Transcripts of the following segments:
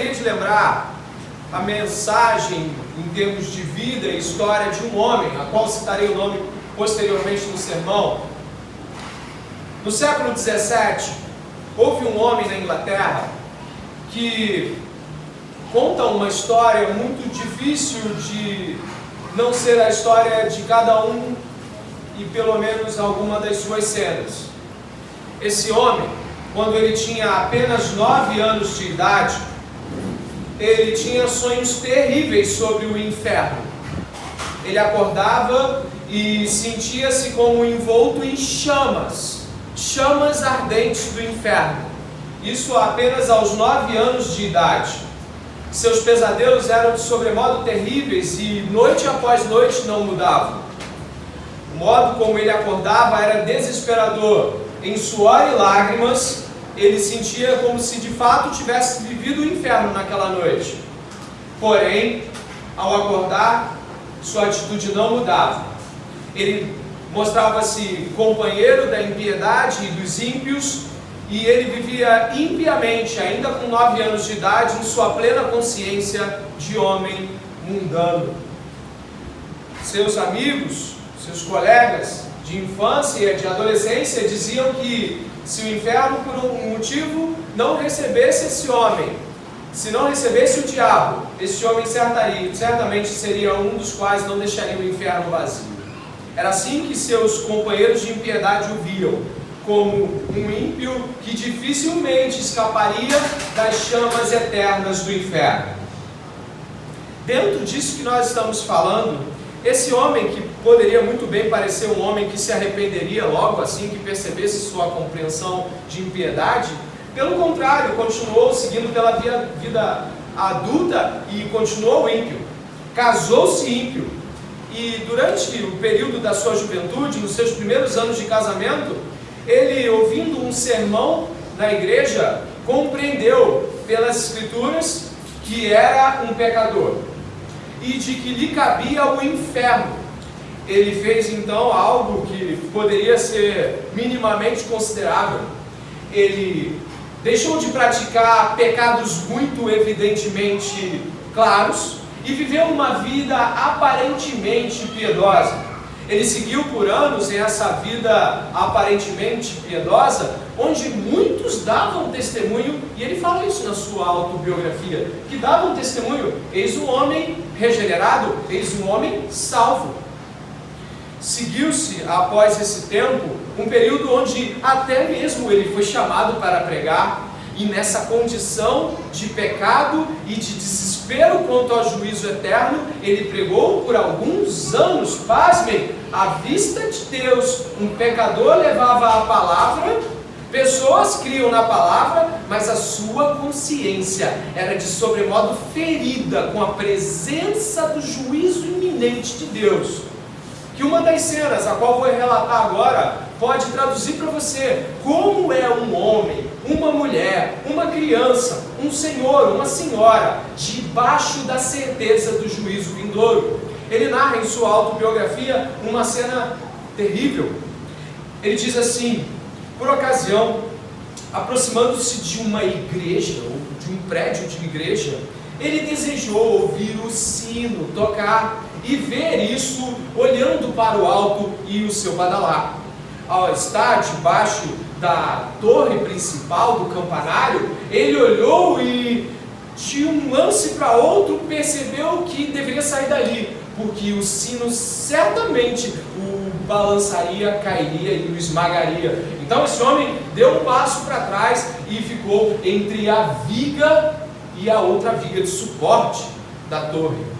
gostaria de lembrar a mensagem em termos de vida e história de um homem, a qual citarei o nome posteriormente no sermão. No século XVII, houve um homem na Inglaterra que conta uma história muito difícil de não ser a história de cada um e pelo menos alguma das suas cenas. Esse homem, quando ele tinha apenas 9 anos de idade, ele tinha sonhos terríveis sobre o inferno. Ele acordava e sentia-se como envolto em chamas ardentes do inferno. Isso apenas aos 9 anos de idade. Seus pesadelos eram de sobremodo terríveis e noite após noite não mudavam. O modo como ele acordava era desesperador. Em suor e lágrimas, ele sentia como se de fato tivesse vivido o inferno naquela noite. Porém, ao acordar, sua atitude não mudava. Ele mostrava-se companheiro da impiedade e dos ímpios, e ele vivia impiamente, ainda com 9 anos de idade, em sua plena consciência de homem mundano. Seus amigos, seus colegas de infância e de adolescência diziam que se o inferno por um motivo não recebesse esse homem, se não recebesse o diabo, esse homem certamente seria um dos quais não deixaria o inferno vazio. Era assim que seus companheiros de impiedade o viam, como um ímpio que dificilmente escaparia das chamas eternas do inferno. Dentro disso que nós estamos falando, esse homem, que poderia muito bem parecer um homem que se arrependeria logo assim que percebesse sua compreensão de impiedade, pelo contrário, continuou seguindo pela vida adulta e continuou ímpio. Casou-se ímpio. E durante o período da sua juventude, nos seus primeiros anos de casamento, ele, ouvindo um sermão na igreja, compreendeu pelas escrituras que era um pecador e de que lhe cabia o inferno. Ele fez então algo que poderia ser minimamente considerável. Ele deixou de praticar pecados muito evidentemente claros e viveu uma vida aparentemente piedosa. Ele seguiu por anos em essa vida aparentemente piedosa, onde muitos davam testemunho, e ele fala isso na sua autobiografia, que davam testemunho: eis um homem regenerado, eis um homem salvo. Seguiu-se, após esse tempo, um período onde até mesmo ele foi chamado para pregar, e nessa condição de pecado e de desespero quanto ao juízo eterno, ele pregou por alguns anos. Pasmem, à vista de Deus, um pecador levava a palavra, pessoas criam na palavra, mas a sua consciência era de sobremodo ferida com a presença do juízo iminente de Deus. Que uma das cenas, a qual vou relatar agora, pode traduzir para você como é um homem, uma mulher, uma criança, um senhor, uma senhora, debaixo da certeza do juízo vindouro. Ele narra em sua autobiografia uma cena terrível. Ele diz assim: por ocasião, aproximando-se de uma igreja, ou de um prédio de igreja, ele desejou ouvir o sino tocar e ver isso olhando para o alto e o seu badalar. Ao estar debaixo da torre principal do campanário, ele olhou e, de um lance para outro, percebeu que deveria sair dali, porque o sino certamente o balançaria, cairia e o esmagaria. Então esse homem deu um passo para trás e ficou entre a viga e a outra viga de suporte da torre.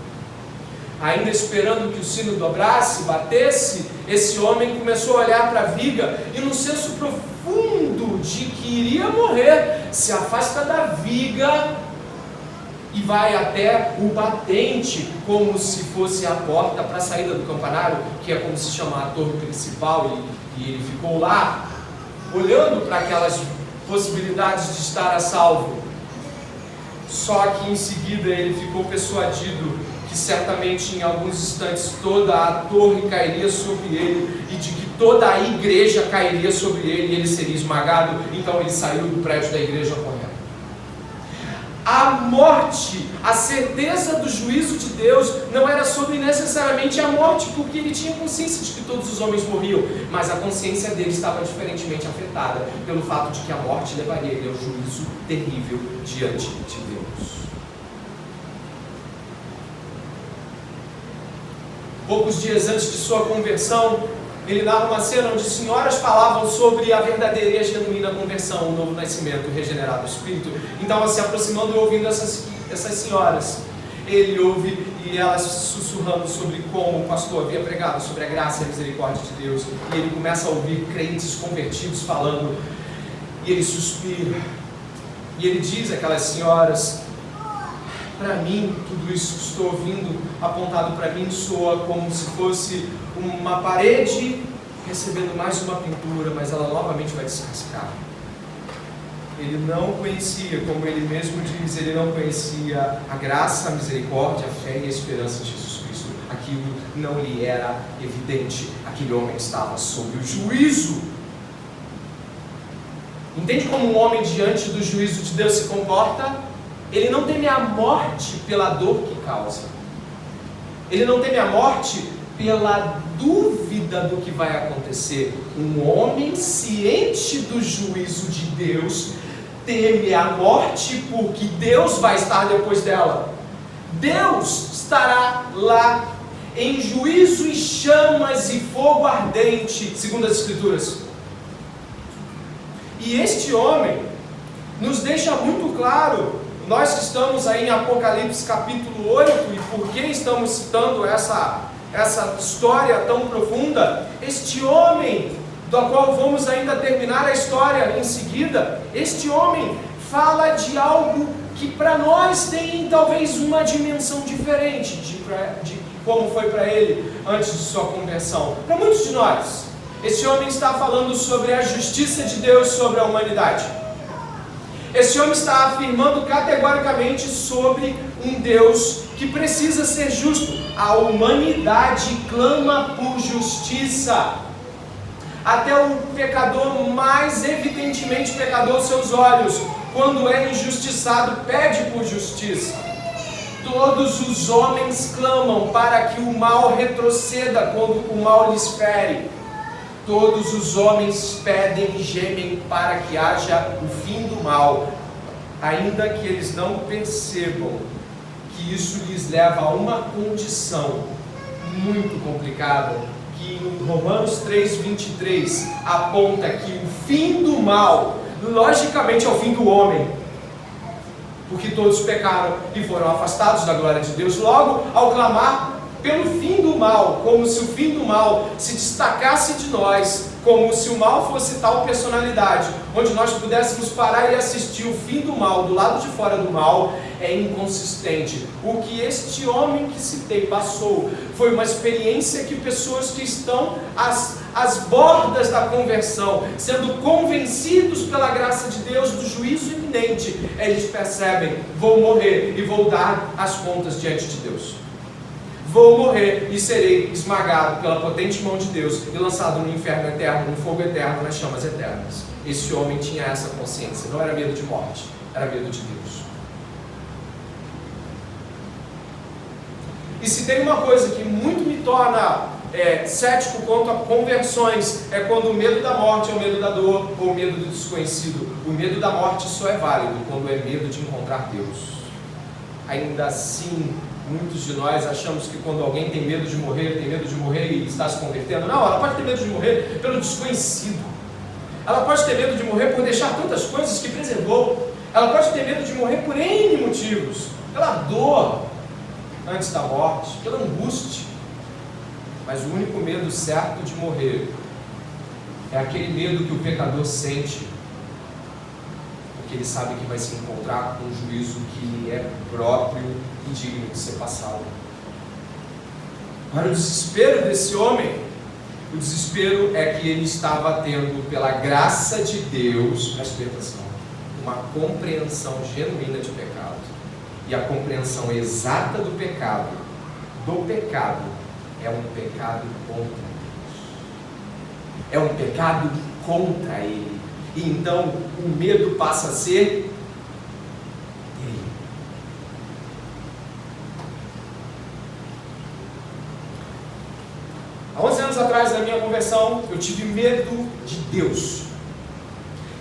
Ainda esperando que o sino dobrasse, batesse, esse homem começou a olhar para a viga e, num senso profundo de que iria morrer, se afasta da viga e vai até o batente, como se fosse a porta para a saída do campanário, que é como se chama a torre principal, e ele ficou lá, olhando para aquelas possibilidades de estar a salvo. Só que em seguida ele ficou persuadido que certamente em alguns instantes toda a torre cairia sobre ele e de que toda a igreja cairia sobre ele e ele seria esmagado. Então ele saiu do prédio da igreja correndo. A morte, a certeza do juízo de Deus não era sobre necessariamente a morte, porque ele tinha consciência de que todos os homens morriam, mas a consciência dele estava diferentemente afetada pelo fato de que a morte levaria ele ao juízo terrível diante de Deus. Poucos dias antes de sua conversão, ele narra uma cena onde senhoras falavam sobre a verdadeira e a genuína conversão, o novo nascimento, o regenerado espírito. Então, se aproximando e ouvindo essas senhoras, ele ouve e elas sussurrando sobre como o pastor havia pregado sobre a graça e a misericórdia de Deus. E ele começa a ouvir crentes convertidos falando, e ele suspira. E ele diz àquelas senhoras: para mim, tudo isso que estou ouvindo apontado para mim soa como se fosse uma parede recebendo mais uma pintura, mas ela novamente vai descascar. Ele não conhecia, como ele mesmo diz, ele não conhecia a graça, a misericórdia, a fé e a esperança de Jesus Cristo. Aquilo não lhe era evidente. Aquele homem estava sob o juízo. Entende como um homem diante do juízo de Deus se comporta? Ele não teme a morte pela dor que causa. Ele não teme a morte pela dúvida do que vai acontecer. Um homem ciente do juízo de Deus teme a morte porque Deus vai estar depois dela. Deus estará lá em juízo e chamas e fogo ardente, segundo as Escrituras. E este homem nos deixa muito claro. Nós que estamos aí em Apocalipse capítulo 8, e por que estamos citando essa história tão profunda? Este homem, do qual vamos ainda terminar a história em seguida, este homem fala de algo que para nós tem talvez uma dimensão diferente de como foi para ele antes de sua conversão. Para muitos de nós, esse homem está falando sobre a justiça de Deus sobre a humanidade. Esse homem está afirmando categoricamente sobre um Deus que precisa ser justo. A humanidade clama por justiça. Até o pecador mais evidentemente pecador aos seus olhos, quando é injustiçado, pede por justiça. Todos os homens clamam para que o mal retroceda quando o mal lhes fere. Todos os homens pedem e gemem para que haja o fim do mal, ainda que eles não percebam que isso lhes leva a uma condição muito complicada, que em Romanos 3:23 aponta que o fim do mal, logicamente, é o fim do homem, porque todos pecaram e foram afastados da glória de Deus. Logo, ao clamar pelo fim do mal, como se o fim do mal se destacasse de nós, como se o mal fosse tal personalidade, onde nós pudéssemos parar e assistir o fim do mal do lado de fora do mal, é inconsistente. O que este homem que citei passou foi uma experiência que pessoas que estão às bordas da conversão, sendo convencidos pela graça de Deus do juízo iminente, eles percebem: vou morrer e vou dar as contas diante de Deus. Vou morrer e serei esmagado pela potente mão de Deus e lançado no inferno eterno, no fogo eterno, nas chamas eternas. Esse homem tinha essa consciência. Não era medo de morte, era medo de Deus. E se tem uma coisa que muito me torna cético quanto a conversões, é quando o medo da morte é o medo da dor ou o medo do desconhecido. O medo da morte só é válido quando é medo de encontrar Deus. Ainda assim, muitos de nós achamos que quando alguém tem medo de morrer e está se convertendo. Não, ela pode ter medo de morrer pelo desconhecido. Ela pode ter medo de morrer por deixar tantas coisas que preservou. Ela pode ter medo de morrer por N motivos. Pela dor antes da morte, pela angústia. Mas o único medo certo de morrer é aquele medo que o pecador sente, porque ele sabe que vai se encontrar com um juízo que lhe é próprio e digno de ser passado. Para o desespero desse homem, o desespero é que ele estava tendo, pela graça de Deus, preste atenção, uma compreensão genuína de pecado. E a compreensão exata do pecado é um pecado contra Deus. É um pecado contra Ele. E então o medo passa a ser dele. conversão, eu tive medo de Deus.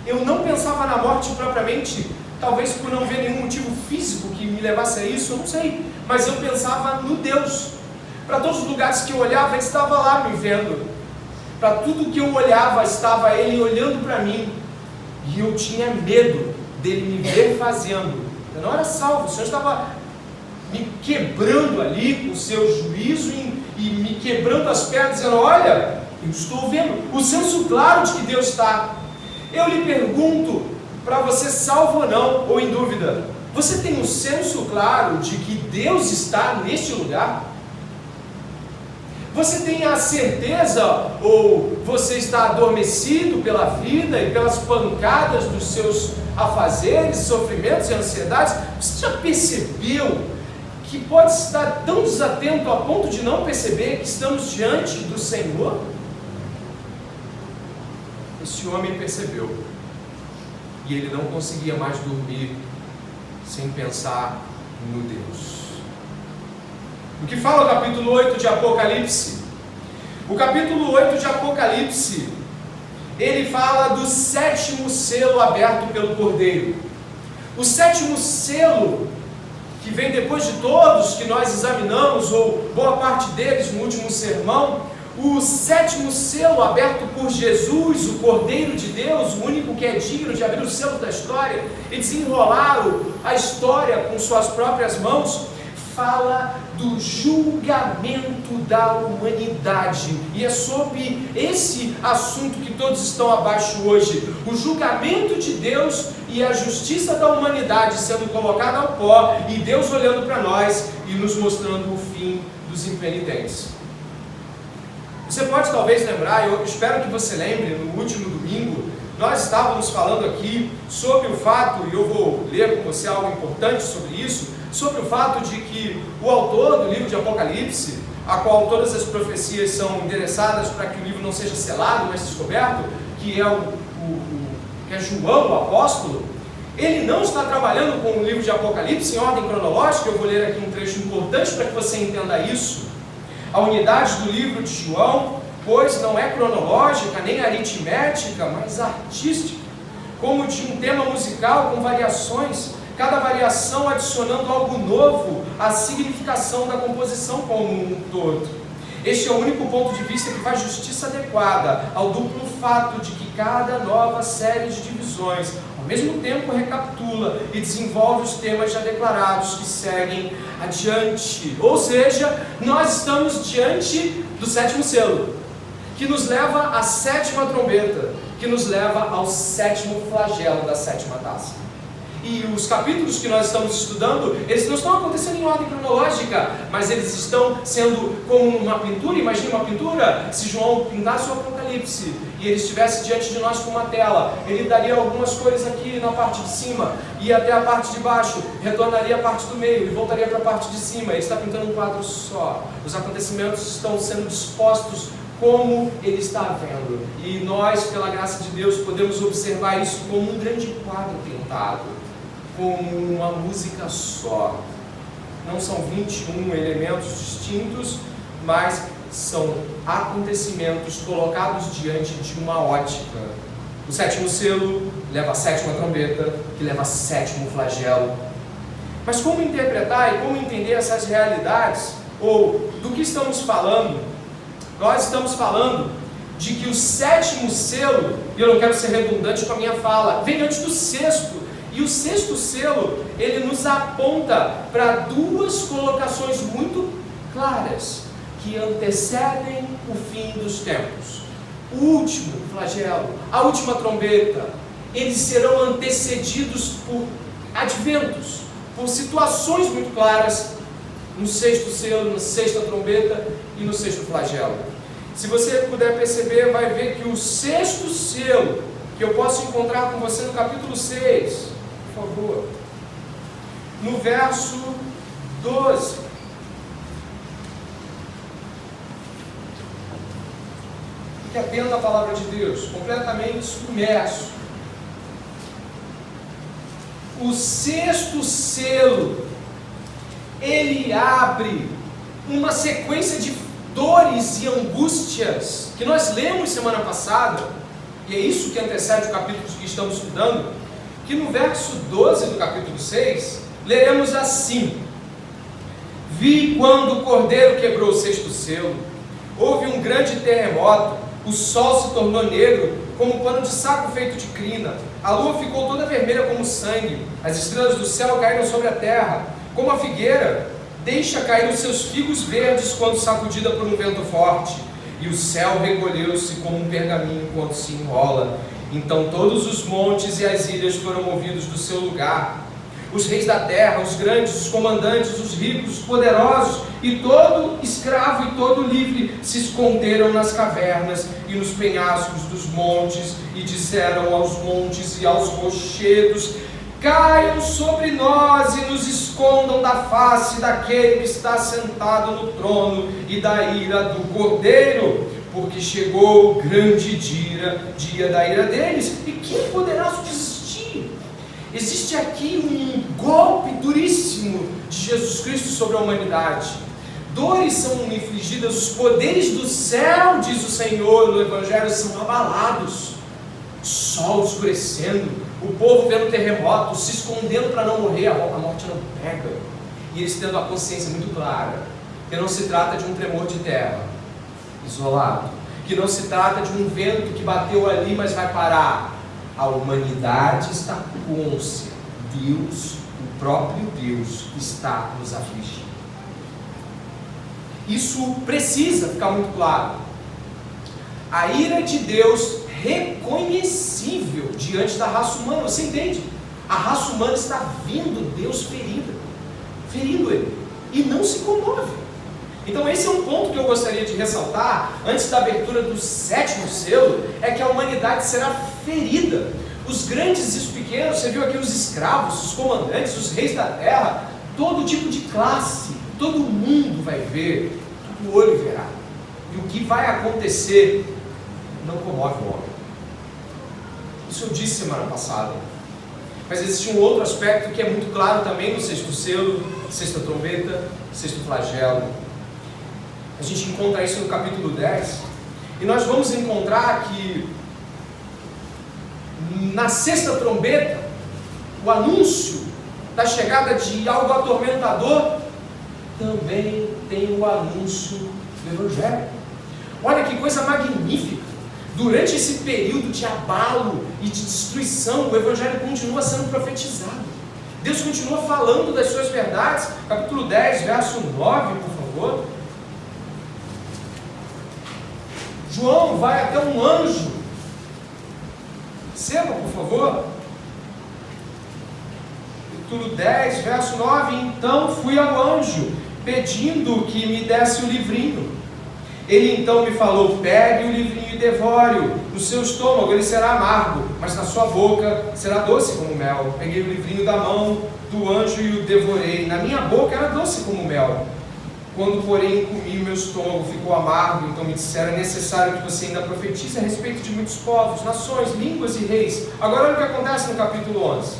Eu não pensava na morte propriamente, talvez por não ver nenhum motivo físico que me levasse a isso, eu não sei. Mas eu pensava no Deus. Para todos os lugares que eu olhava, Ele estava lá me vendo. Para tudo que eu olhava, estava Ele olhando para mim. E eu tinha medo dele me ver fazendo. Eu não era salvo, o Senhor estava me quebrando ali com o seu juízo e me quebrando as pernas, dizendo: olha, eu estou vendo, o senso claro de que Deus está. Eu lhe pergunto, para você salvo ou não, ou em dúvida, você tem um senso claro de que Deus está neste lugar? Você tem a certeza, ou você está adormecido pela vida e pelas pancadas dos seus afazeres, sofrimentos e ansiedades? Você já percebeu que pode estar tão desatento a ponto de não perceber que estamos diante do Senhor? Esse homem percebeu, e ele não conseguia mais dormir sem pensar no Deus. O que fala o capítulo 8 de Apocalipse? O capítulo 8 de Apocalipse, ele fala do sétimo selo aberto pelo Cordeiro. O sétimo selo, que vem depois de todos que nós examinamos, ou boa parte deles no último sermão, o sétimo selo aberto por Jesus, o Cordeiro de Deus, o único que é digno de abrir o selo da história e desenrolar a história com suas próprias mãos, fala do julgamento da humanidade. E é sobre esse assunto que todos estão abaixo hoje: o julgamento de Deus e a justiça da humanidade sendo colocada ao pó, e Deus olhando para nós e nos mostrando o fim dos impenitentes. Você pode talvez lembrar, eu espero que você lembre, no último domingo, nós estávamos falando aqui sobre o fato, e eu vou ler com você algo importante sobre isso, sobre o fato de que o autor do livro de Apocalipse, a qual todas as profecias são endereçadas para que o livro não seja selado, mas descoberto, que é João, o apóstolo, ele não está trabalhando com o livro de Apocalipse em ordem cronológica. Eu vou ler aqui um trecho importante para que você entenda isso. A unidade do livro de João, pois não é cronológica nem aritmética, mas artística, como de um tema musical com variações, cada variação adicionando algo novo à significação da composição como um todo. Este é o único ponto de vista que faz justiça adequada ao duplo fato de que cada nova série de divisões, ao mesmo tempo, recapitula e desenvolve os temas já declarados que seguem adiante. Ou seja, nós estamos diante do sétimo selo, que nos leva à sétima trombeta, que nos leva ao sétimo flagelo da sétima taça. E os capítulos que nós estamos estudando, eles não estão acontecendo em ordem cronológica, mas eles estão sendo como uma pintura. Imagine uma pintura, se João pintasse o Apocalipse e ele estivesse diante de nós com uma tela, ele daria algumas cores aqui na parte de cima, ia até a parte de baixo, retornaria a parte do meio e voltaria para a parte de cima. Ele está pintando um quadro só. Os acontecimentos estão sendo dispostos como ele está vendo, e nós, pela graça de Deus, podemos observar isso como um grande quadro pintado, como uma música só. Não são 21 elementos distintos, mas são acontecimentos colocados diante de uma ótica. O sétimo selo leva a sétima trombeta, que leva a sétimo flagelo. Mas como interpretar e como entender essas realidades? Ou do que estamos falando? Nós estamos falando de que o sétimo selo, e eu não quero ser redundante com a minha fala, vem antes do sexto. E o sexto selo, ele nos aponta para duas colocações muito claras, que antecedem o fim dos tempos. O último flagelo, a última trombeta, eles serão antecedidos por adventos, por situações muito claras, no sexto selo, na sexta trombeta e no sexto flagelo. Se você puder perceber, vai ver que o sexto selo, que eu posso encontrar com você no capítulo 6, por favor, no verso 12. Fique atento à palavra de Deus, completamente submerso. O sexto selo, ele abre uma sequência de dores e angústias que nós lemos semana passada, e é isso que antecede o capítulo que estamos estudando, que no verso 12 do capítulo 6, leremos assim: vi quando o cordeiro quebrou o sexto selo, houve um grande terremoto, o sol se tornou negro como um pano de saco feito de crina, a lua ficou toda vermelha como sangue, as estrelas do céu caíram sobre a terra, como a figueira deixa cair os seus figos verdes quando sacudida por um vento forte, e o céu recolheu-se como um pergaminho quando se enrola. Então todos os montes e as ilhas foram movidos do seu lugar. Os reis da terra, os grandes, os comandantes, os ricos, os poderosos, e todo escravo e todo livre se esconderam nas cavernas e nos penhascos dos montes, e disseram aos montes e aos rochedos: caiam sobre nós e nos escondam da face daquele que está sentado no trono e da ira do Cordeiro, porque chegou o grande dia da ira deles, e quem poderá resistir? Existe aqui um golpe duríssimo de Jesus Cristo sobre a humanidade. Dores são infligidas, os poderes do céu, diz o Senhor no Evangelho, são abalados. O sol escurecendo, o povo vendo terremotos, se escondendo para não morrer, a morte não pega. E eles tendo a consciência muito clara, que não se trata de um tremor de terra isolado, que não se trata de um vento que bateu ali, mas vai parar. A humanidade está cônscia, Deus, o próprio Deus, está nos afligindo. Isso precisa ficar muito claro. A ira de Deus reconhecível diante da raça humana, você entende? A raça humana está vendo Deus ferindo ele, e não se comove. Então esse é um ponto que eu gostaria de ressaltar, antes da abertura do sétimo selo, é que a humanidade será ferida. Os grandes e os pequenos, você viu aqui os escravos, os comandantes, os reis da terra, todo tipo de classe, todo mundo vai ver, todo olho verá. E o que vai acontecer não comove o homem. Isso eu disse semana passada. Mas existe um outro aspecto que é muito claro também no sexto selo, sexta trombeta, sexto flagelo. A gente encontra isso no capítulo 10. E nós vamos encontrar que na sexta trombeta, o anúncio da chegada de algo atormentador também tem o anúncio do Evangelho. Olha que coisa magnífica! Durante esse período de abalo e de destruição, o Evangelho continua sendo profetizado. Deus continua falando das suas verdades. Capítulo 10, verso 9, por favor. João vai até um anjo. Receba, por favor. Capítulo 10, verso 9. Então fui ao anjo, pedindo que me desse o livrinho. Ele então me falou: pegue o livrinho e devore-o. No seu estômago ele será amargo, mas na sua boca será doce como mel. Peguei o livrinho da mão do anjo e o devorei. Na minha boca era doce como mel. Quando, porém, comi, meu estômago ficou amargo. Então me disseram: é necessário que você ainda profetize a respeito de muitos povos, nações, línguas e reis. Agora olha o que acontece no capítulo 11.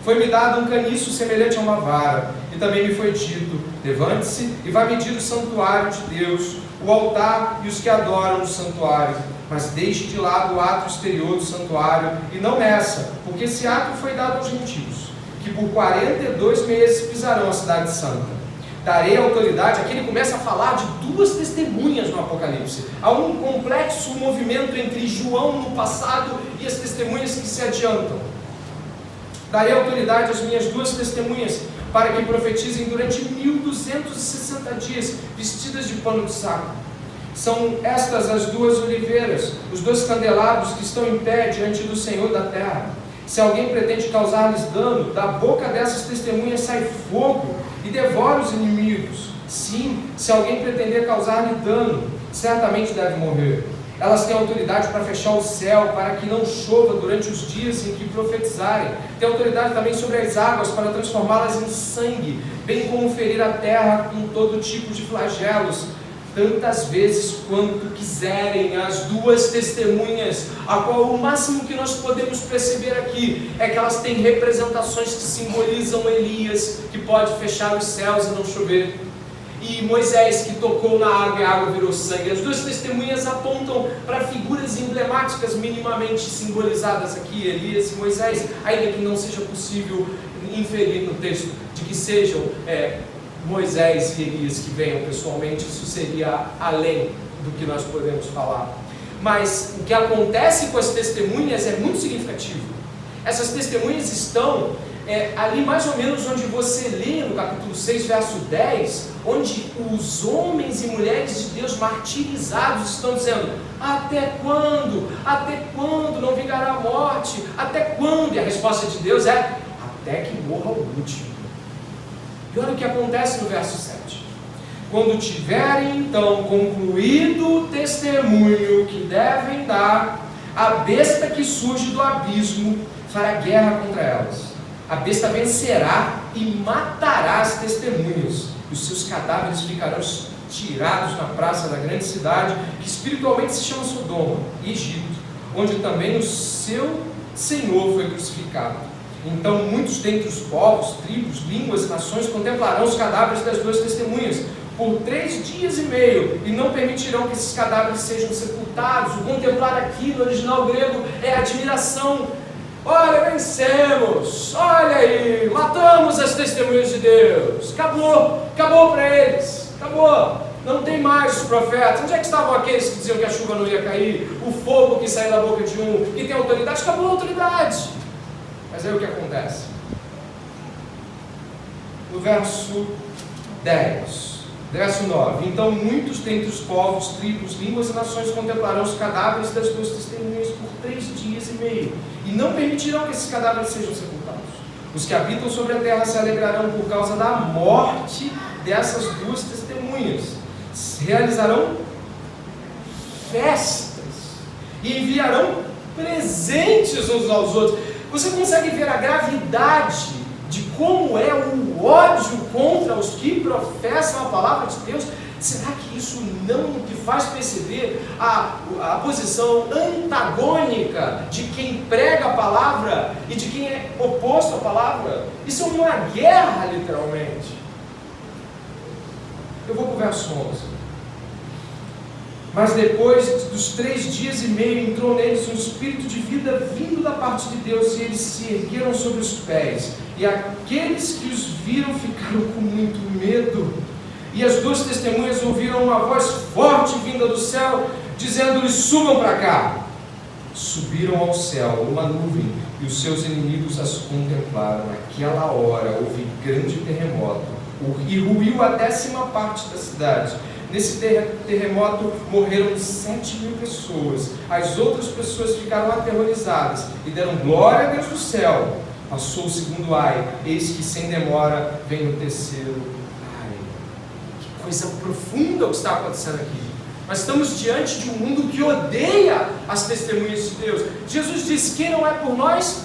Foi-me dado um caniço semelhante a uma vara, e também me foi dito: levante-se e vá medir o santuário de Deus, o altar e os que adoram no santuário, mas deixe de lado o ato exterior do santuário, e não meça, porque esse ato foi dado aos gentios, que por 42 meses pisarão a cidade santa. Darei autoridade. Aqui ele começa a falar de duas testemunhas no Apocalipse. Há um complexo movimento entre João no passado e as testemunhas que se adiantam. Darei autoridade às minhas duas testemunhas, para que profetizem durante 1260 dias, vestidas de pano de saco. São estas as duas oliveiras, os dois candelabros que estão em pé diante do Senhor da terra. Se alguém pretende causar-lhes dano, da boca dessas testemunhas sai fogo e devora os inimigos. Sim, se alguém pretender causar-lhe dano, certamente deve morrer. Elas têm autoridade para fechar o céu, para que não chova durante os dias em que profetizarem. Tem autoridade também sobre as águas, para transformá-las em sangue, bem como ferir a terra com todo tipo de flagelos, tantas vezes quanto quiserem. As duas testemunhas, a qual o máximo que nós podemos perceber aqui é que elas têm representações que simbolizam Elias, que pode fechar os céus e não chover. e Moisés que tocou na água e a água virou sangue. As duas testemunhas apontam para figuras emblemáticas minimamente simbolizadas aqui, Elias e Moisés, ainda que não seja possível inferir no texto de que sejam Moisés e Elias que venham pessoalmente. Isso seria além do que nós podemos falar. Mas o que acontece com as testemunhas é muito significativo. Essas testemunhas estão ali mais ou menos onde você lê no capítulo 6, verso 10, onde os homens e mulheres de Deus martirizados estão dizendo: até quando? Até quando não vingará a morte? Até quando? E a resposta de Deus é: até que morra o último. E olha o que acontece no verso 7. Quando tiverem então concluído o testemunho que devem dar, a besta que surge do abismo fará guerra contra elas. A besta vencerá e matará as testemunhas, e os seus cadáveres ficarão tirados na praça da grande cidade, que espiritualmente se chama Sodoma, Egito, onde também o seu Senhor foi crucificado. Então muitos dentre os povos, tribos, línguas e nações contemplarão os cadáveres das duas testemunhas por 3 dias e meio, e não permitirão que esses cadáveres sejam sepultados. O contemplar aqui no original grego é admiração. Olha, vencemos, olha aí, matamos as testemunhas de Deus, acabou para eles, acabou, não tem mais os profetas. Onde é que estavam aqueles que diziam que a chuva não ia cair, o fogo que saiu da boca de um, que tem autoridade? Acabou a autoridade. Mas aí o que acontece? No verso 10, verso 9: então muitos dentre os povos, tribos, línguas e nações contemplarão os cadáveres das duas testemunhas por 3 dias e meio, e não permitirão que esses cadáveres sejam sepultados. Os que habitam sobre a terra se alegrarão por causa da morte dessas duas testemunhas, realizarão festas e enviarão presentes uns aos outros. Você consegue ver a gravidade de como é o ódio contra os que professam a palavra de Deus? Será que isso não te faz perceber a posição antagônica de quem prega a palavra e de quem é oposto à palavra? Isso é uma guerra, literalmente. Eu vou para o verso 11. Mas depois dos 3 dias e meio entrou neles um espírito de vida vindo da parte de Deus, e eles se ergueram sobre os pés, e aqueles que os viram ficaram com muito medo. E as duas testemunhas ouviram uma voz forte vinda do céu, dizendo-lhes: subam para cá. Subiram ao céu numa nuvem, e os seus inimigos as contemplaram. Naquela hora houve grande terremoto, e ruiu a 10ª parte da cidade. Nesse terremoto morreram 7.000 pessoas. As outras pessoas ficaram aterrorizadas e deram glória a Deus do céu. Passou o 2º ai, eis que sem demora vem o 3º ai. Que coisa profunda o que está acontecendo aqui. Nós estamos diante de um mundo que odeia as testemunhas de Deus. Jesus disse: quem não é por nós,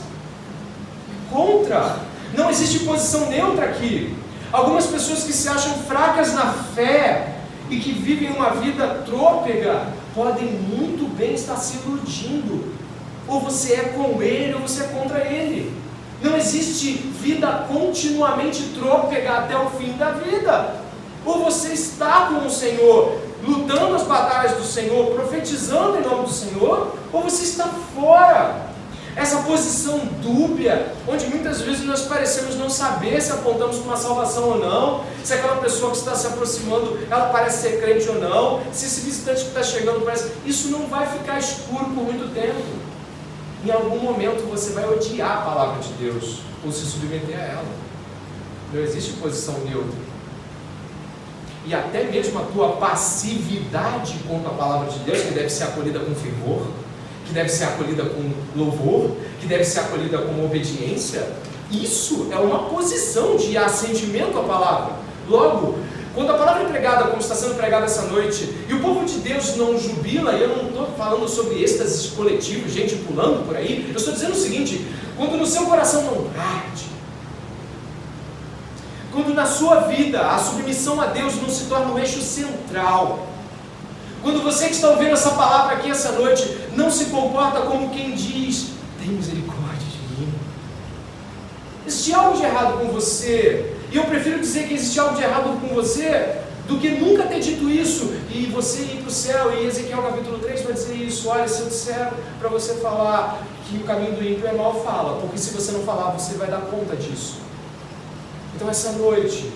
é contra. Não existe posição neutra aqui. Algumas pessoas que se acham fracas na fé e que vivem uma vida trôpega podem muito bem estar se iludindo. Ou você é com ele, ou você é contra ele. Não existe vida continuamente trôpega até o fim da vida. Ou você está com o Senhor, lutando as batalhas do Senhor, profetizando em nome do Senhor, ou você está fora. Essa posição dúbia, onde muitas vezes nós parecemos não saber se apontamos para uma salvação ou não, se aquela pessoa que está se aproximando, ela parece ser crente ou não, se esse visitante que está chegando parece... Isso não vai ficar escuro por muito tempo. Em algum momento você vai odiar a palavra de Deus, ou se submeter a ela. Não existe posição neutra. E até mesmo a tua passividade contra a palavra de Deus, que deve ser acolhida com fervor, que deve ser acolhida com louvor, que deve ser acolhida com obediência, isso é uma posição de assentimento à palavra. Logo, quando a palavra é pregada, como está sendo pregada essa noite, e o povo de Deus não jubila, e eu não estou falando sobre êxtases coletivos, gente pulando por aí, eu estou dizendo o seguinte: quando no seu coração não arde, quando na sua vida a submissão a Deus não se torna um eixo central, quando você que está ouvindo essa palavra aqui essa noite não se comporta como quem diz: tem misericórdia de mim, existe algo de errado com você. E eu prefiro dizer que existe algo de errado com você do que nunca ter dito isso e você ir para o céu. E Ezequiel capítulo 3 vai dizer isso: olha, se eu disser para você falar que o caminho do ímpio é mau, fala, porque se você não falar, você vai dar conta disso. Então essa noite,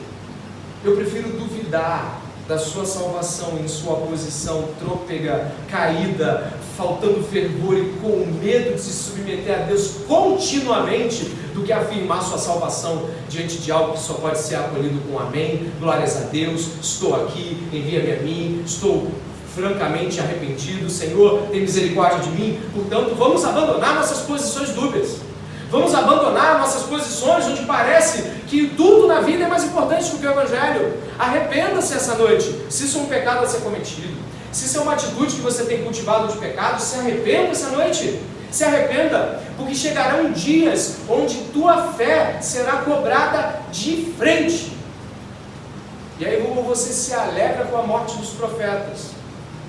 eu prefiro duvidar da sua salvação em sua posição trôpega, caída, faltando fervor e com medo de se submeter a Deus continuamente, do que afirmar sua salvação diante de algo que só pode ser acolhido com amém, glórias a Deus, estou aqui, envia-me a mim, estou francamente arrependido, Senhor, tem misericórdia de mim. Portanto, vamos abandonar nossas posições dúbias. Vamos abandonar nossas posições onde parece que tudo na vida é mais importante do que o Evangelho. Arrependa-se essa noite, se isso é um pecado a ser cometido, se isso é uma atitude que você tem cultivado de pecado, se arrependa essa noite, se arrependa, porque chegarão dias onde tua fé será cobrada de frente. E aí você se alegra com a morte dos profetas,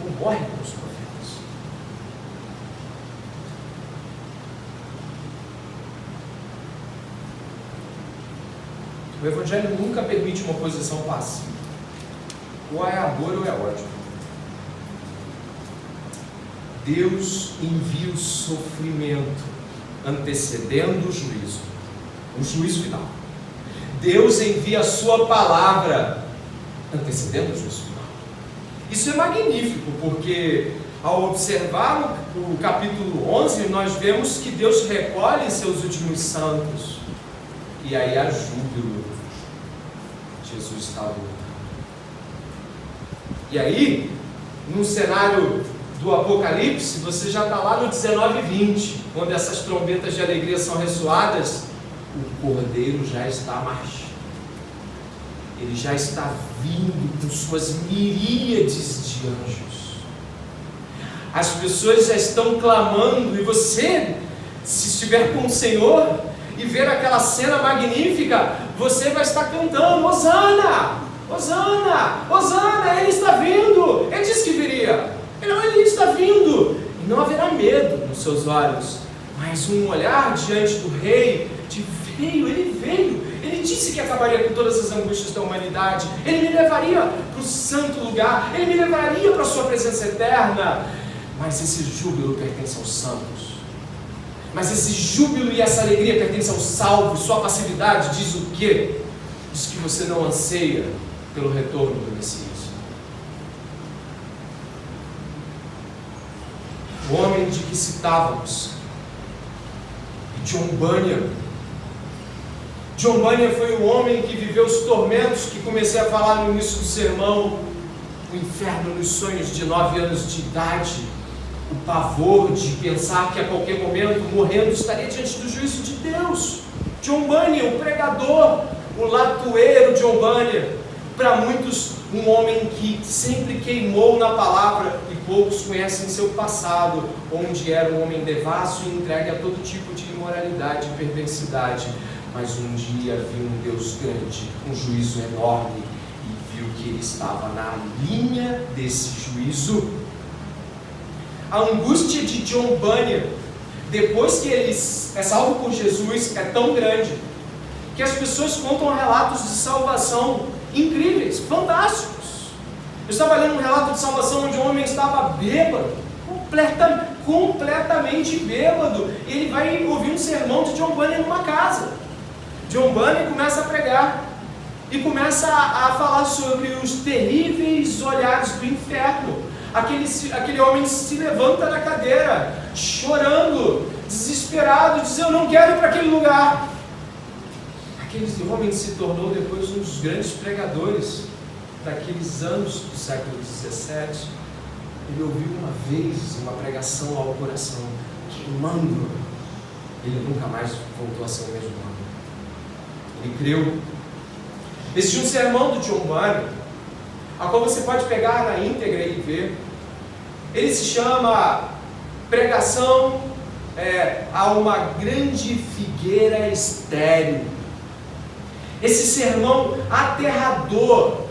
ou morre com os profetas. O Evangelho nunca permite uma posição passiva. Ou é amor ou é ódio. Deus envia o sofrimento antecedendo o juízo final. Deus envia a sua palavra antecedendo o juízo final. Isso é magnífico, porque ao observar o capítulo 11, nós vemos que Deus recolhe seus últimos santos. E aí há júbilo. Jesus está voltando. E aí, no cenário do Apocalipse, você já está lá no 19 e 20, quando essas trombetas de alegria são ressoadas, o Cordeiro já está marchando. Ele já está vindo com suas miríades de anjos. As pessoas já estão clamando, e você, se estiver com o Senhor e ver aquela cena magnífica, você vai estar cantando: Hosana, Hosana, Hosana, Ele está vindo. Ele disse que viria, Ele está vindo. E não haverá medo nos seus olhos, mas um olhar diante do Rei, de Ele veio. Ele disse que acabaria com todas as angústias da humanidade. Ele me levaria para o santo lugar, Ele me levaria para a sua presença eterna. Mas esse júbilo pertence aos santos. Mas esse júbilo e essa alegria pertencem aos salvos. Sua passividade diz o quê? Diz que você não anseia pelo retorno do Messias. O homem de que citávamos, John Bunyan. John Bunyan foi o homem que viveu os tormentos que comecei a falar no início do sermão. O inferno nos sonhos de 9 anos de idade. O pavor de pensar que a qualquer momento, morrendo, estaria diante do juízo de Deus. John Bunyan, o pregador, o latoeiro John Bunyan. Para muitos, um homem que sempre queimou na palavra, e poucos conhecem seu passado, onde era um homem devasso e entregue a todo tipo de imoralidade e perversidade. Mas um dia viu um Deus grande, um juízo enorme, e viu que ele estava na linha desse juízo. A angústia de John Bunyan, depois que ele é salvo por Jesus, é tão grande, que as pessoas contam relatos de salvação incríveis, fantásticos. Eu estava lendo um relato de salvação onde um homem estava bêbado, completamente bêbado. Ele vai ouvir um sermão de John Bunyan numa casa. John Bunyan começa a pregar e começa a falar sobre os terríveis olhares do inferno. Aquele homem se levanta da cadeira, chorando, desesperado, diz: eu não quero ir para aquele lugar. Aquele homem se tornou depois um dos grandes pregadores daqueles anos do século XVII. Ele ouviu uma vez uma pregação ao coração, queimando. Ele nunca mais voltou a ser o mesmo homem. Ele creu. Existe um sermão do John Bunyan, a qual você pode pegar na íntegra e ver. Ele se chama Pregação a uma grande figueira estéril. Esse sermão aterrador.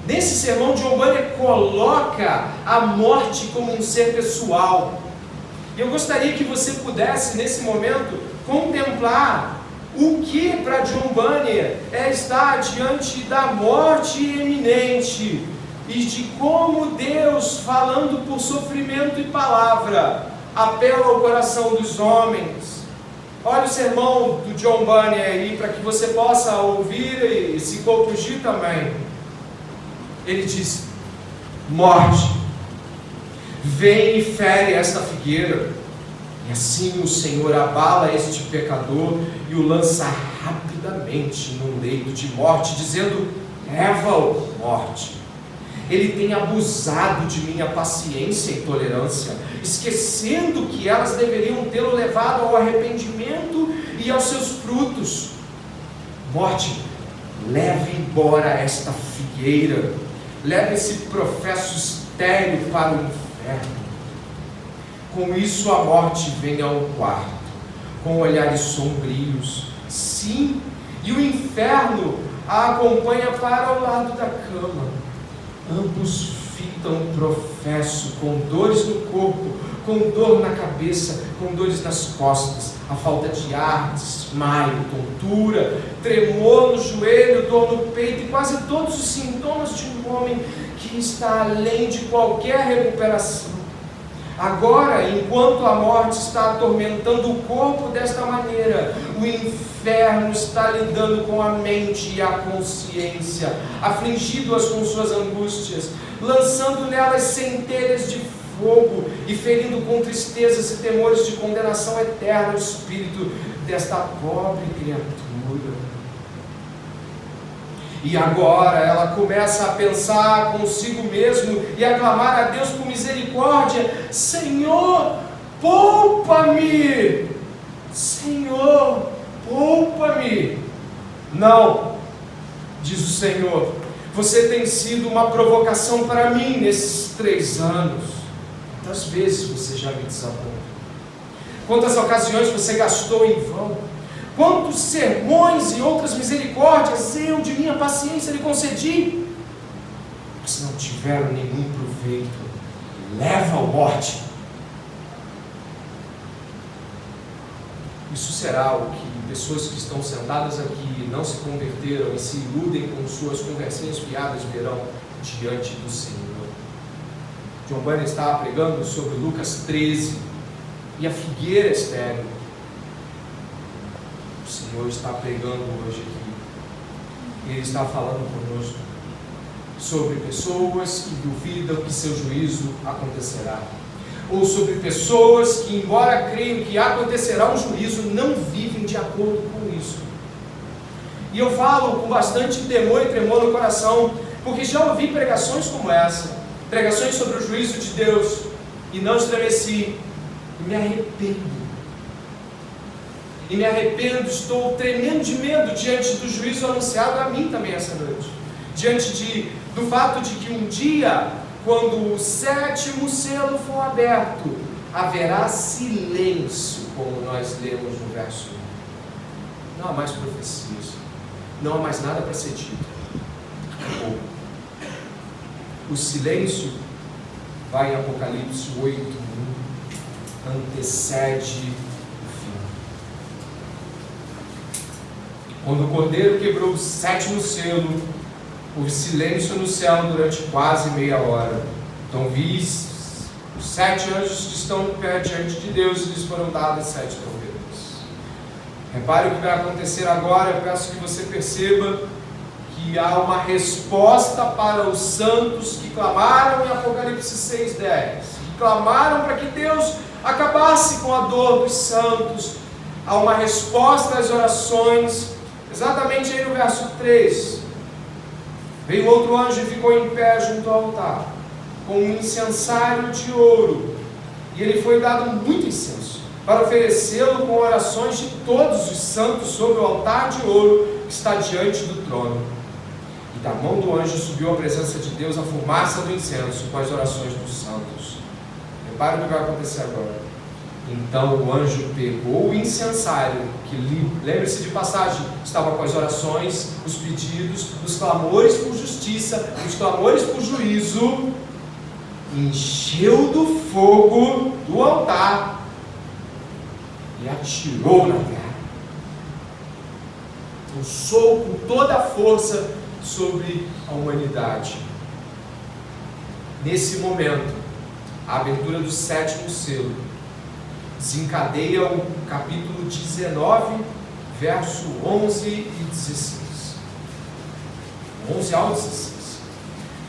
Nesse sermão, John Bunyan coloca a morte como um ser pessoal. E eu gostaria que você pudesse, nesse momento, contemplar O que para John Bunyan é estar diante da morte iminente e de como Deus, falando por sofrimento e palavra, apela ao coração dos homens. Olha o sermão do John Bunyan aí, para que você possa ouvir e se compungir também. Ele diz: morte, vem e fere esta figueira. E assim o Senhor abala este pecador e o lança rapidamente num leito de morte, dizendo: leva-o, morte. Ele tem abusado de minha paciência e tolerância, esquecendo que elas deveriam tê-lo levado ao arrependimento e aos seus frutos. Morte, leve embora esta figueira, leve esse professo estéril para o inferno. Com isso a morte vem ao quarto, com olhares sombrios, sim, e o inferno a acompanha para o lado da cama. Ambos fitam o professo, com dores no corpo, com dor na cabeça, com dores nas costas, a falta de ar, desmaio, tontura, tremor no joelho, dor no peito e quase todos os sintomas de um homem que está além de qualquer recuperação. Agora, enquanto a morte está atormentando o corpo desta maneira, o inferno está lidando com a mente e a consciência, afligindo-as com suas angústias, lançando nelas centelhas de fogo e ferindo com tristezas e temores de condenação eterna o espírito desta pobre criatura. E agora ela começa a pensar consigo mesmo e a clamar a Deus por misericórdia: Senhor, poupa-me! Senhor, poupa-me! Não, diz o Senhor, você tem sido uma provocação para mim nesses 3 anos. Quantas vezes você já me desapontou? Quantas ocasiões você gastou em vão? Quantos sermões e outras misericórdias eu de minha paciência lhe concedi, mas não tiveram nenhum proveito. Leva à morte. Isso será o que pessoas que estão sentadas aqui não se converteram e se iludem com suas conversinhas fiadas verão diante do Senhor. John Bunyan estava pregando sobre Lucas 13 e a figueira estéril. O Senhor está pregando hoje aqui. Ele está falando conosco sobre pessoas que duvidam que seu juízo acontecerá, ou sobre pessoas que, embora creiam que acontecerá um juízo, não vivem de acordo com isso. E eu falo com bastante temor e tremor no coração, porque já ouvi pregações como essa, pregações sobre o juízo de Deus, e não estremeci, e me arrependo. E me arrependo, estou tremendo de medo diante do juízo anunciado a mim também essa noite. Diante do fato de que um dia, quando o 7º selo for aberto, haverá silêncio, como nós lemos no verso 1. Não há mais profecias, não há mais nada para ser dito. Acabou. O silêncio, vai em Apocalipse 8:1, antecede. Quando o Cordeiro quebrou o 7º selo, houve silêncio no céu durante quase meia hora. Então vi os 7 anjos que estão de pé diante de Deus e lhes foram dadas 7 trombetas. Repare o que vai acontecer agora. Eu peço que você perceba que há uma resposta para os santos que clamaram em Apocalipse 6:10, que clamaram para que Deus acabasse com a dor dos santos. Há uma resposta às orações. Exatamente aí no verso 3, veio outro anjo e ficou em pé junto ao altar, com um incensário de ouro, e ele foi dado muito incenso, para oferecê-lo com orações de todos os santos sobre o altar de ouro que está diante do trono. E da mão do anjo subiu à presença de Deus a fumaça do incenso com as orações dos santos. Repare o que vai acontecer agora. Então o anjo pegou o incensário, que lembre-se de passagem, estava com as orações, os pedidos, os clamores por justiça, os clamores por juízo, encheu do fogo do altar e atirou na terra. Eu sou com toda a força sobre a humanidade. Nesse momento, a abertura do 7º selo desencadeia o capítulo 19, verso 11 e 16. 11 ao 16.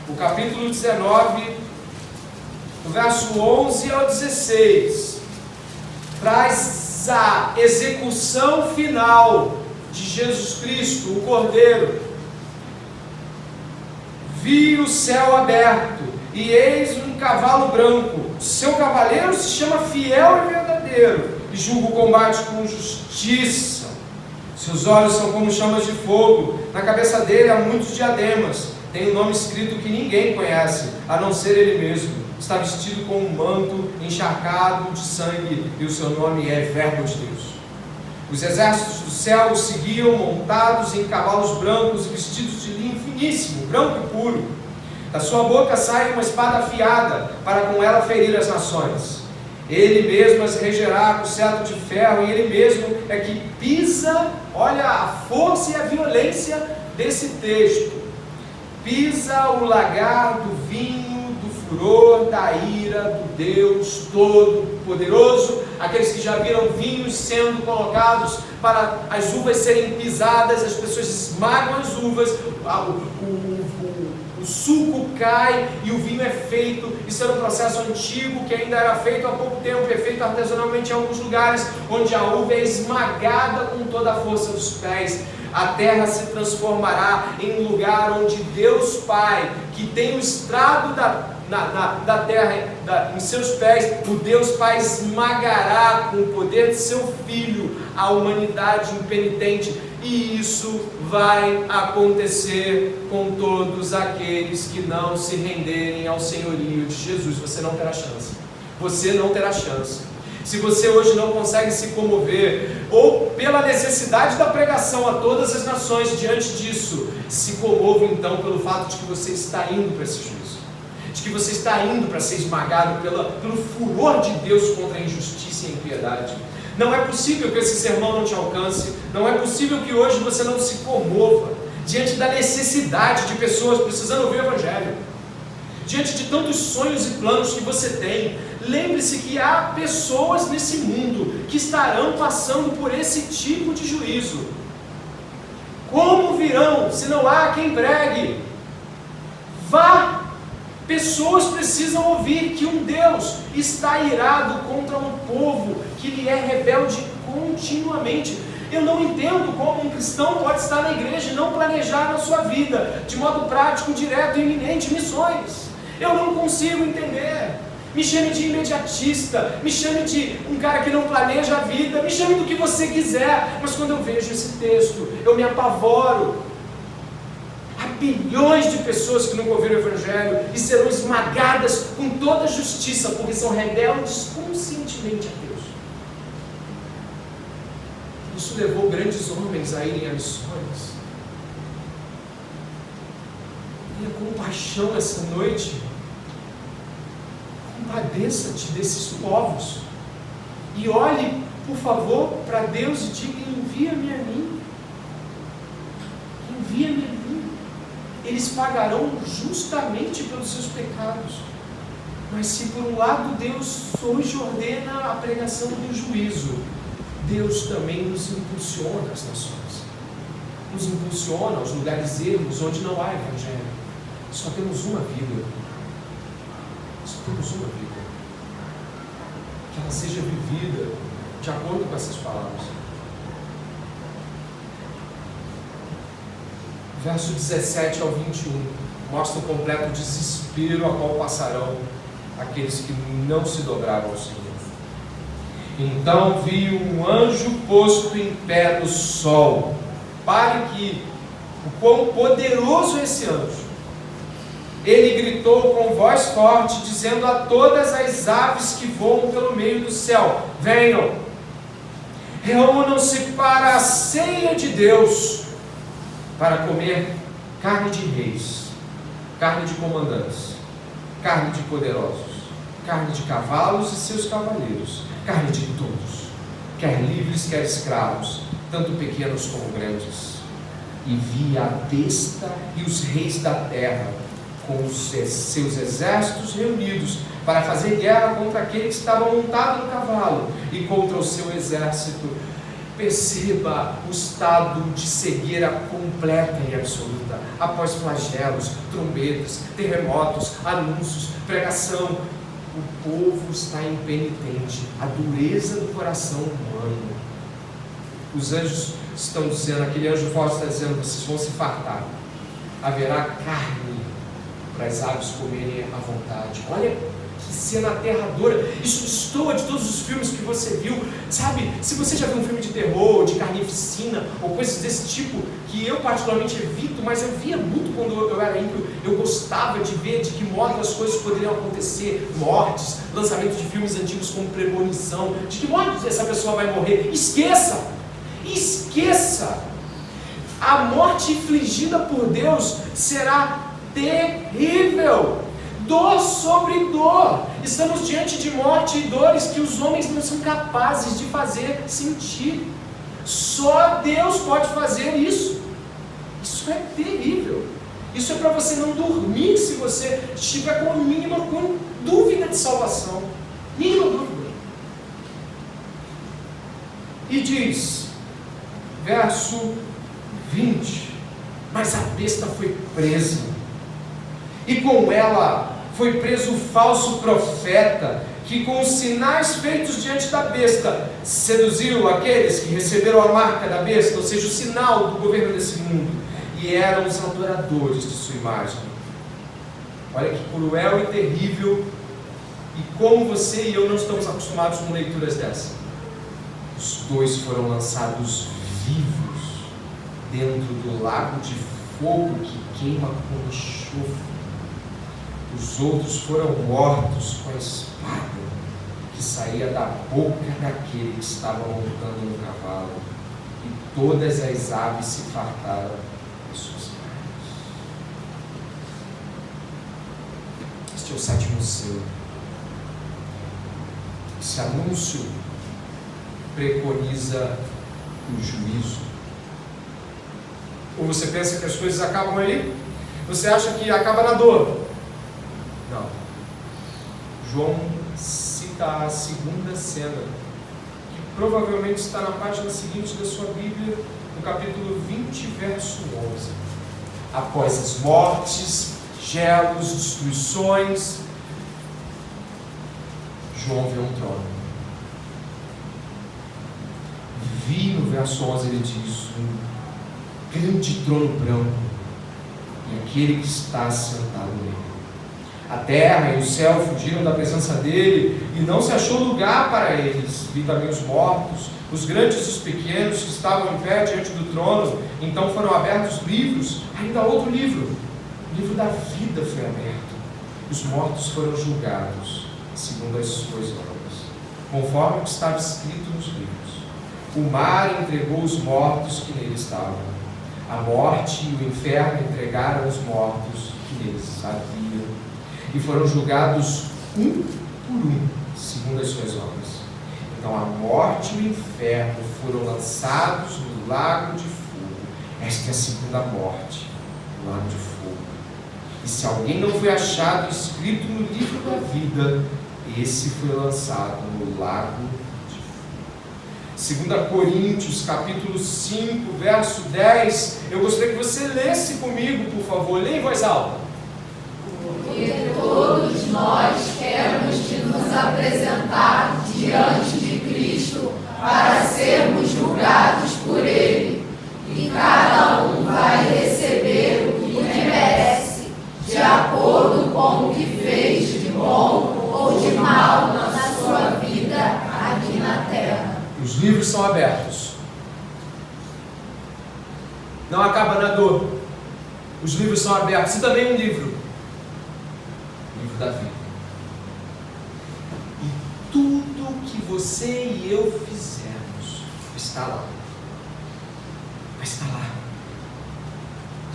O capítulo 19, do verso 11 ao 16, traz a execução final de Jesus Cristo, o Cordeiro. Vi o céu aberto, e eis um cavalo branco. Seu cavaleiro se chama Fiel e Verdadeiro, e julga o combate com justiça. Seus olhos são como chamas de fogo, na cabeça dele há muitos diademas. Tem um nome escrito que ninguém conhece, a não ser ele mesmo. Está vestido com um manto encharcado de sangue, e o seu nome é Verbo de Deus. Os exércitos do céu o seguiam, montados em cavalos brancos e vestidos de linho finíssimo, branco e puro. Da sua boca sai uma espada afiada, para com ela ferir as nações. Ele mesmo as regerá com cetro de ferro, e ele mesmo é que pisa, olha a força e a violência desse texto, pisa o lagar do vinho, do furor, da ira do Deus Todo-Poderoso. Aqueles que já viram vinhos sendo colocados para as uvas serem pisadas, as pessoas esmagam as uvas, o suco cai e o vinho é feito. Isso era um processo antigo que ainda era feito há pouco tempo, é feito artesanalmente em alguns lugares, onde a uva é esmagada com toda a força dos pés. A terra se transformará em um lugar onde Deus Pai, que tem o estrado da terra em seus pés, o Deus Pai esmagará com o poder de seu Filho a humanidade impenitente. E isso vai acontecer com todos aqueles que não se renderem ao senhorio de Jesus. Você não terá chance. Você não terá chance. Se você hoje não consegue se comover, ou pela necessidade da pregação a todas as nações diante disso, se comova então pelo fato de que você está indo para esse juízo, de que você está indo para ser esmagado pelo furor de Deus contra a injustiça e a impiedade. Não é possível que esse sermão não te alcance, não é possível que hoje você não se comova diante da necessidade de pessoas precisando ouvir o Evangelho, diante de tantos sonhos e planos que você tem. Lembre-se que há pessoas nesse mundo que estarão passando por esse tipo de juízo. Como virão se não há quem pregue? Vá! Pessoas precisam ouvir que um Deus está irado contra um povo que lhe é rebelde continuamente. Eu não entendo como um cristão pode estar na igreja e não planejar na sua vida, de modo prático, direto e iminente, missões. Eu não consigo entender. Me chame de imediatista, me chame de um cara que não planeja a vida, me chame do que você quiser, mas quando eu vejo esse texto, eu me apavoro. Há bilhões de pessoas que nunca ouviram o Evangelho e serão esmagadas com toda a justiça, porque são rebeldes conscientemente a Deus. Isso levou grandes homens a irem a missões. Tenha compaixão essa noite. Compadeça-te desses povos e olhe, por favor, para Deus e diga: envia-me a mim. Envia-me a mim. Eles pagarão justamente pelos seus pecados. Mas se por um lado Deus hoje ordena a pregação do juízo, Deus também nos impulsiona às nações, nos impulsiona aos lugares ermos onde não há Evangelho. Só temos uma vida. Só temos uma vida. Que ela seja vivida de acordo com essas palavras. Verso 17 ao 21 mostra o completo desespero a qual passarão aqueles que não se dobraram ao Senhor. Então vi um anjo posto em pé no sol. Pare que o quão poderoso é esse anjo. Ele gritou com voz forte, dizendo a todas as aves que voam pelo meio do céu: venham, reúnam-se para a ceia de Deus, para comer carne de reis, carne de comandantes, carne de poderosos, carne de cavalos e seus cavaleiros, carne de todos, quer livres, quer escravos, tanto pequenos como grandes. e vi a besta e os reis da terra com os seus exércitos reunidos para fazer guerra contra aquele que estava montado no cavalo e contra o seu exército. Perceba o estado de cegueira completa e absoluta. Após flagelos, trombetas, terremotos, anúncios, pregação, o povo está impenitente, a dureza do coração humano. Os anjos estão dizendo, aquele anjo forte está dizendo, vocês vão se fartar, haverá carne para as aves comerem à vontade. Olha que cena aterradora. Isso destoa de todos os filmes que você viu, sabe? Se você já viu um filme de terror, de carnificina ou coisas desse tipo, que eu particularmente evito, mas eu via muito quando eu era ímpio, eu gostava de ver de que modo as coisas poderiam acontecer, mortes, lançamento de filmes antigos como Premonição, de que modo essa pessoa vai morrer. Esqueça! A morte infligida por Deus será terrível. Dor sobre dor. Estamos diante de morte e dores que os homens não são capazes de fazer sentir. Só Deus pode fazer isso. Isso é terrível. Isso é para você não dormir se você estiver com dúvida de salvação. Mínima dúvida. E diz, verso 20: mas a besta foi presa, e com ela foi preso o falso profeta, que com os sinais feitos diante da besta, seduziu aqueles que receberam a marca da besta, ou seja, o sinal do governo desse mundo, e eram os adoradores de sua imagem. Olha que cruel e terrível, e como você e eu não estamos acostumados com leituras dessas. Os dois foram lançados vivos dentro do lago de fogo que queima com enxofre. Os outros foram mortos com a espada que saía da boca daquele que estava montando no cavalo, e todas as aves se fartaram de suas carnes. Este é o sétimo selo. Esse anúncio preconiza o juízo. Ou você pensa que as coisas acabam aí? Você acha que acaba na dor? Não. João cita a segunda cena, que provavelmente está na página seguinte da sua Bíblia, no capítulo 20, verso 11. Após as mortes, gelos, destruições, João vê um trono. Vi, no verso 11 ele diz, um grande trono branco, e aquele que está sentado nele. A terra e o céu fugiram da presença dele, e não se achou lugar para eles. Vi também os mortos, os grandes e os pequenos, que estavam em pé diante do trono. Então foram abertos livros, ainda outro livro, o livro da vida foi aberto. Os mortos foram julgados, segundo as suas obras, conforme o que estava escrito nos livros. O mar entregou os mortos que nele estavam. A morte e o inferno entregaram os mortos que neles haviam, e foram julgados um por um, segundo as suas obras. Então a morte e o inferno foram lançados no lago de fogo. Esta é a segunda morte, o lago de fogo. E se alguém não foi achado escrito no livro da vida, esse foi lançado no lago de fogo. 2 Coríntios, capítulo 5, verso 10. Eu gostaria que você lesse comigo, por favor. Leia em voz alta. Porque todos nós temos de nos apresentar diante de Cristo para sermos julgados por Ele, e cada um vai receber o que merece, de acordo com o que fez de bom ou de mal na sua vida aqui na terra. Os livros são abertos. Não acaba na dor. Os livros são abertos. E também um livro. Da vida. E tudo que você e eu fizermos está lá. Mas está lá.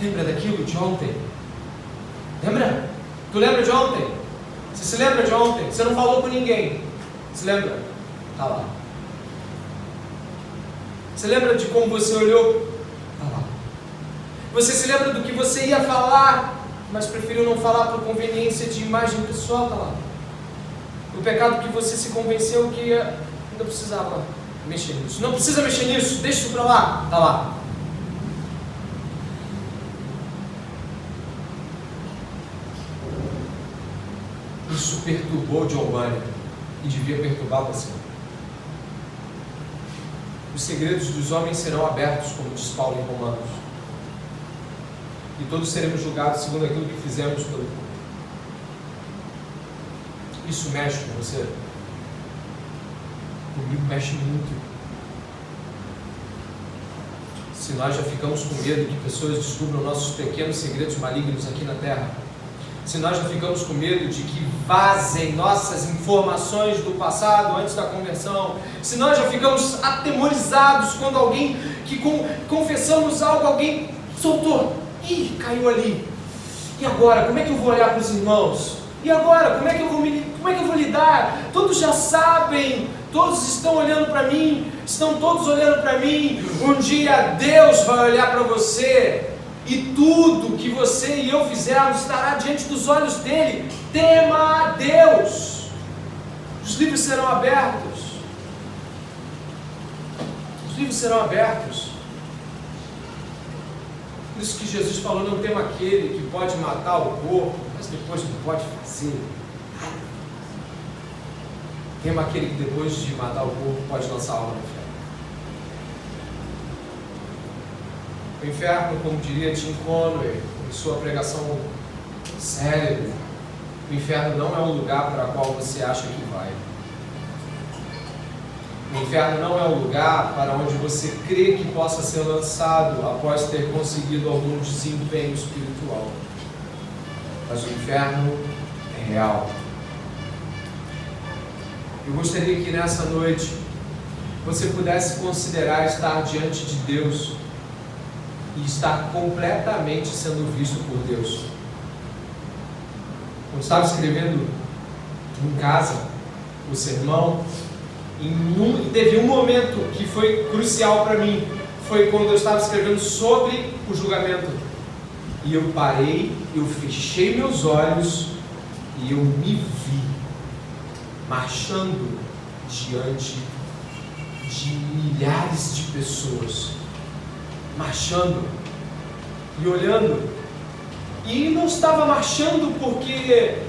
Lembra daquilo de ontem? Lembra? Tu lembra de ontem? Você se lembra de ontem? Você não falou com ninguém. Se lembra? Está lá. Você lembra de como você olhou? Está lá. Você se lembra do que você ia falar, mas preferiu não falar por conveniência de imagem pessoal, está lá. O pecado que você se convenceu que não precisava mexer nisso. Não precisa mexer nisso, deixa isso para lá, está lá. Isso perturbou John Bunyan e devia perturbar você. Os segredos dos homens serão abertos, como diz Paulo em Romanos. E todos seremos julgados segundo aquilo que fizemos pelo corpo. Isso mexe com você? Comigo mexe muito. Se nós já ficamos com medo que pessoas descubram nossos pequenos segredos malignos aqui na Terra, se nós já ficamos com medo de que vazem nossas informações do passado antes da conversão, se nós já ficamos atemorizados quando alguém que confessamos algo, alguém soltou, caiu ali. E agora, como é que eu vou olhar para os irmãos? E agora, como é que eu vou lidar? Todos já sabem, todos estão olhando para mim, estão todos olhando para mim. Um dia Deus vai olhar para você e tudo que você e eu fizermos estará diante dos olhos dele. Tema a Deus. Os livros serão abertos. Os livros serão abertos. Por isso que Jesus falou: não tema aquele que pode matar o corpo, mas depois não pode fazer. Tema aquele que depois de matar o corpo pode lançar a alma no inferno. O inferno, como diria Tim Conway em sua pregação célebre, o inferno não é um lugar para o qual você acha que vai. O inferno não é um lugar para onde você crê que possa ser lançado após ter conseguido algum desempenho espiritual. Mas o inferno é real. Eu gostaria que nessa noite você pudesse considerar estar diante de Deus e estar completamente sendo visto por Deus. Quando estava escrevendo em casa o sermão, teve um momento que foi crucial para mim. Foi quando eu estava escrevendo sobre o julgamento. E eu parei, eu fechei meus olhos e eu me vi marchando diante de milhares de pessoas, marchando e olhando. E não estava marchando porque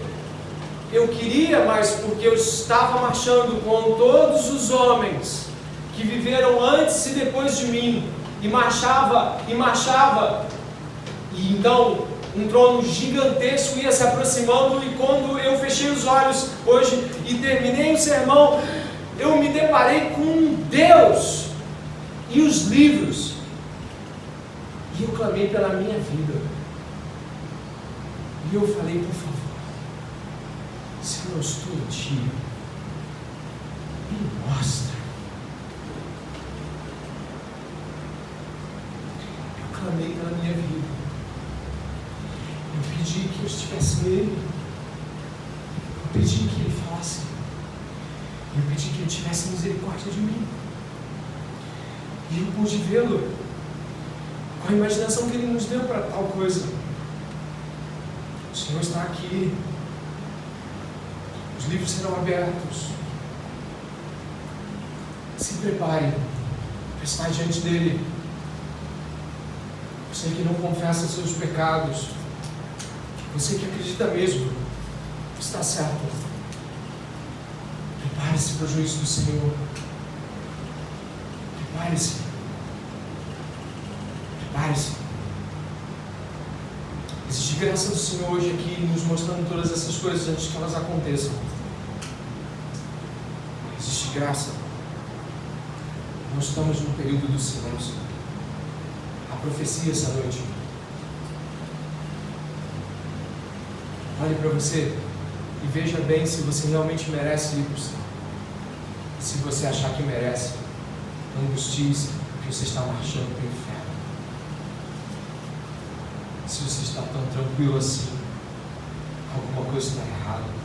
eu queria, mas porque eu estava marchando com todos os homens que viveram antes e depois de mim, e marchava, e então um trono gigantesco ia se aproximando. E quando eu fechei os olhos hoje e terminei o sermão, eu me deparei com Deus e os livros, e eu clamei pela minha vida, e eu falei: por favor, se eu não estou em ti, me mostra. Eu clamei pela minha vida, eu pedi que eu estivesse nele, eu pedi que ele falasse, eu pedi que ele tivesse misericórdia de mim, e eu pude vê-lo com a imaginação que ele nos deu para tal coisa. O Senhor está aqui. Os livros serão abertos. Se prepare para estar diante dele. Você que não confessa seus pecados, você que acredita mesmo que está certo, prepare-se para o juízo do Senhor. Prepare-se. Prepare-se. Existe graça do Senhor hoje aqui, nos mostrando todas essas coisas antes que elas aconteçam. Existe graça. Nós estamos no período do silêncio. A profecia essa noite. Olhe para você e veja bem se você realmente merece ir para o céu. E se você achar que merece, angustie-se, porque você está marchando para o inferno. Se você está tão tranquilo assim, alguma coisa está errada.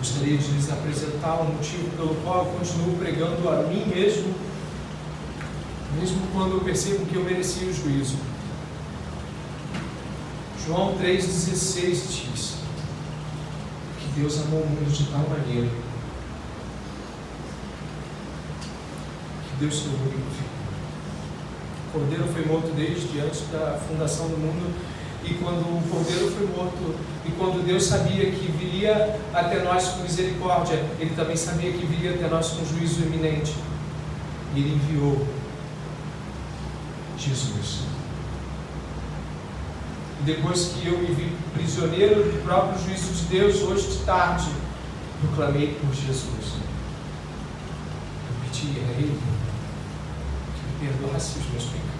Gostaria de lhes apresentar o motivo pelo qual eu continuo pregando a mim mesmo, mesmo quando eu percebo que eu merecia o juízo. João 3,16 diz que Deus amou o mundo de tal maneira que deu seu único filho. O Cordeiro foi morto desde antes da fundação do mundo, e quando o Cordeiro foi morto, e quando Deus sabia que viria até nós com misericórdia, Ele também sabia que viria até nós com juízo iminente. E Ele enviou Jesus. E depois que eu me vi prisioneiro do próprio juízo de Deus, hoje de tarde, eu clamei por Jesus. Eu pedi a Ele que me perdoasse os meus pecados.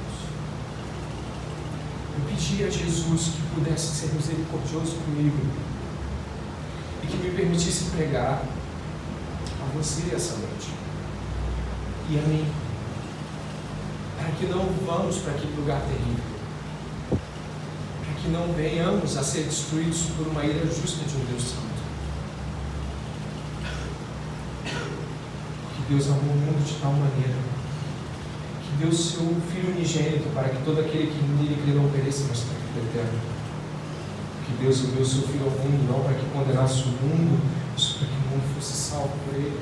Eu pedi a Jesus que pudesse ser misericordioso comigo e que me permitisse pregar a você essa noite e a mim, para que não vamos para aquele lugar terrível, para que não venhamos a ser destruídos por uma ira justa de um Deus santo. Porque Deus amou o mundo de tal maneira que deu seu Filho unigênito para que todo aquele que nele crê não pereça, mas tenha vida eterna. Que Deus enviou seu Filho ao mundo não para que condenasse o mundo, mas para que o mundo fosse salvo por ele.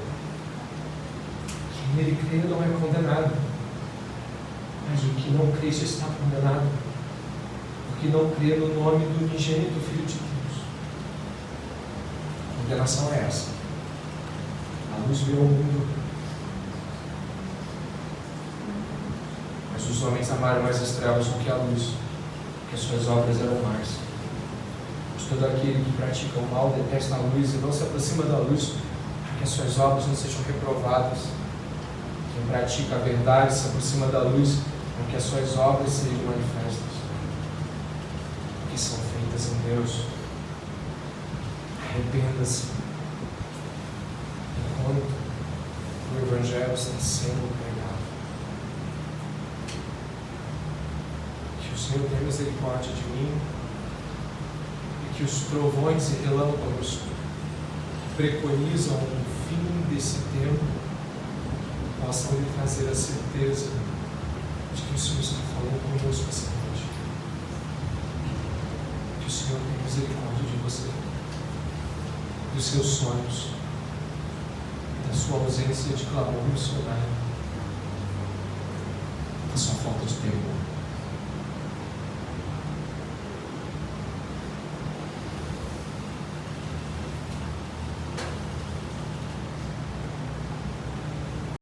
Quem nele crê não é condenado, mas o que não crê já está condenado, porque não crê no nome do unigênito Filho de Deus. A condenação é essa: a luz veio ao mundo, mas os homens amaram mais as trevas do que a luz, porque as suas obras eram más. Mas todo aquele que pratica o mal detesta a luz e não se aproxima da luz, para que as suas obras não sejam reprovadas. Quem pratica a verdade se aproxima da luz, para que as suas obras sejam manifestas, que são feitas em Deus. Arrependa-se enquanto o Evangelho está sendo pregado. Que o Senhor tenha misericórdia de mim e que os trovões e relâmpagos que preconizam o fim desse tempo possam lhe trazer a certeza de que o Senhor está falando conosco essa noite. Que o Senhor tenha misericórdia de você, dos seus sonhos, da sua ausência de clamor missionário, da sua falta de tempo.